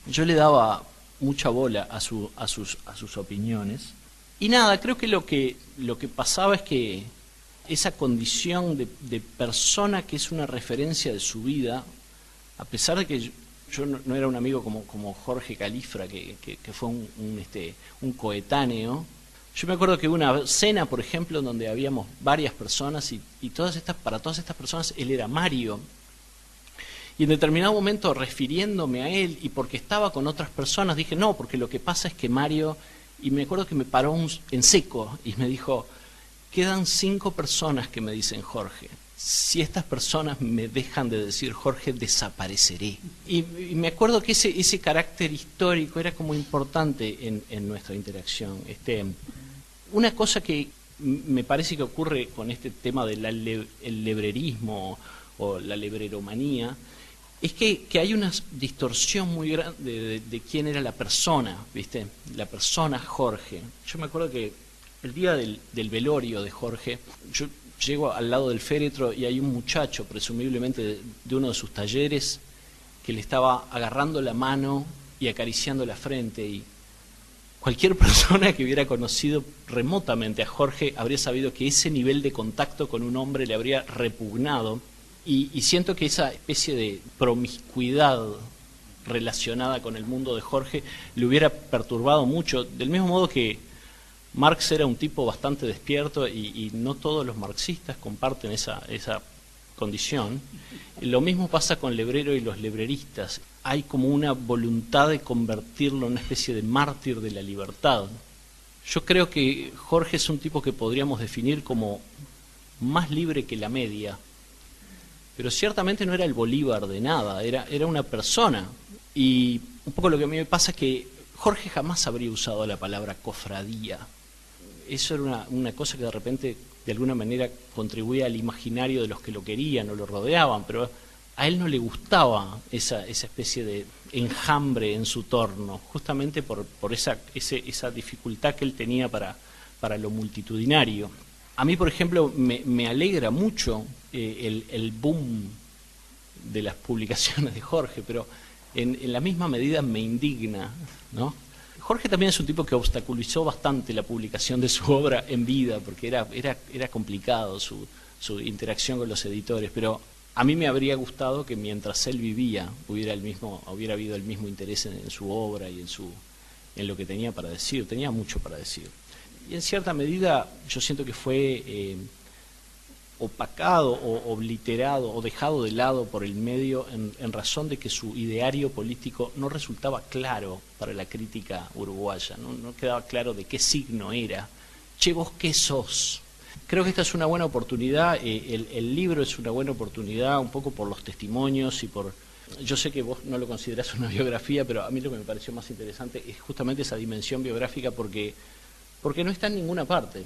yo le daba mucha bola a sus opiniones. Y nada, creo que lo que pasaba es que esa condición de persona que es una referencia de su vida, a pesar de que yo no era un amigo como Jorge Califra, que fue un coetáneo. Yo me acuerdo que hubo una cena, por ejemplo, donde habíamos varias personas y para todas estas personas él era Mario. Y en determinado momento, refiriéndome a él y porque estaba con otras personas, dije, no, porque lo que pasa es que Mario... Y me acuerdo que me paró en seco y me dijo, quedan 5 personas que me dicen Jorge. Si estas personas me dejan de decir Jorge, desapareceré. Y me acuerdo que ese carácter histórico era como importante en nuestra interacción. Una cosa que me parece que ocurre con este tema del lebrerismo o la lebreromanía es que hay una distorsión muy grande de quién era la persona, ¿viste? La persona Jorge. Yo me acuerdo que el día del velorio de Jorge, yo llego al lado del féretro y hay un muchacho, presumiblemente de uno de sus talleres, que le estaba agarrando la mano y acariciando la frente, y cualquier persona que hubiera conocido remotamente a Jorge habría sabido que ese nivel de contacto con un hombre le habría repugnado, y siento que esa especie de promiscuidad relacionada con el mundo de Jorge le hubiera perturbado mucho, del mismo modo que Marx era un tipo bastante despierto y no todos los marxistas comparten esa condición. Lo mismo pasa con Lebrero y los lebreristas. Hay como una voluntad de convertirlo en una especie de mártir de la libertad. Yo creo que Jorge es un tipo que podríamos definir como más libre que la media, pero ciertamente no era el Bolívar de nada, era una persona. Y un poco lo que a mí me pasa es que Jorge jamás habría usado la palabra cofradía. Eso era una cosa que de repente, de alguna manera, contribuía al imaginario de los que lo querían o lo rodeaban, pero a él no le gustaba esa especie de enjambre en su torno, justamente por esa dificultad que él tenía para lo multitudinario. A mí, por ejemplo, me alegra mucho el boom de las publicaciones de Jorge, pero en la misma medida me indigna, ¿no? Jorge también es un tipo que obstaculizó bastante la publicación de su obra en vida, porque era complicado su interacción con los editores, pero a mí me habría gustado que mientras él vivía hubiera habido el mismo interés en su obra y en lo que tenía para decir. Tenía mucho para decir. Y en cierta medida yo siento que fue opacado o obliterado o dejado de lado por el medio en razón de que su ideario político no resultaba claro para la crítica uruguaya, no quedaba claro de qué signo era, che, ¿vos qué sos? Creo que esta es una buena oportunidad, el libro es una buena oportunidad, un poco por los testimonios y por... Yo sé que vos no lo considerás una biografía, pero a mí lo que me pareció más interesante es justamente esa dimensión biográfica porque no está en ninguna parte,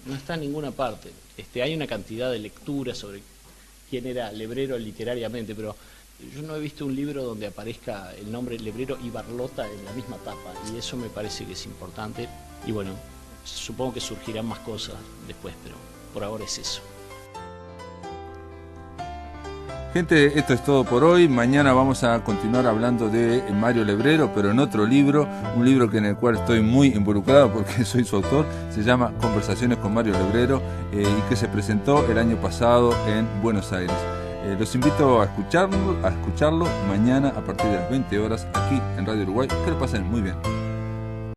no está en ninguna parte. Hay una cantidad de lecturas sobre quién era Lebrero literariamente, pero yo no he visto un libro donde aparezca el nombre Lebrero y Barlota en la misma tapa, y eso me parece que es importante. Y bueno, supongo que surgirán más cosas después, pero por ahora es eso. Gente, esto es todo por hoy. Mañana vamos a continuar hablando de Mario Lebrero, pero en otro libro, un libro en el cual estoy muy involucrado porque soy su autor. Se llama Conversaciones con Mario Lebrero y que se presentó el año pasado en Buenos Aires. Los invito a escucharlo mañana a partir de las 20 horas aquí en Radio Uruguay. Que lo pasen muy bien.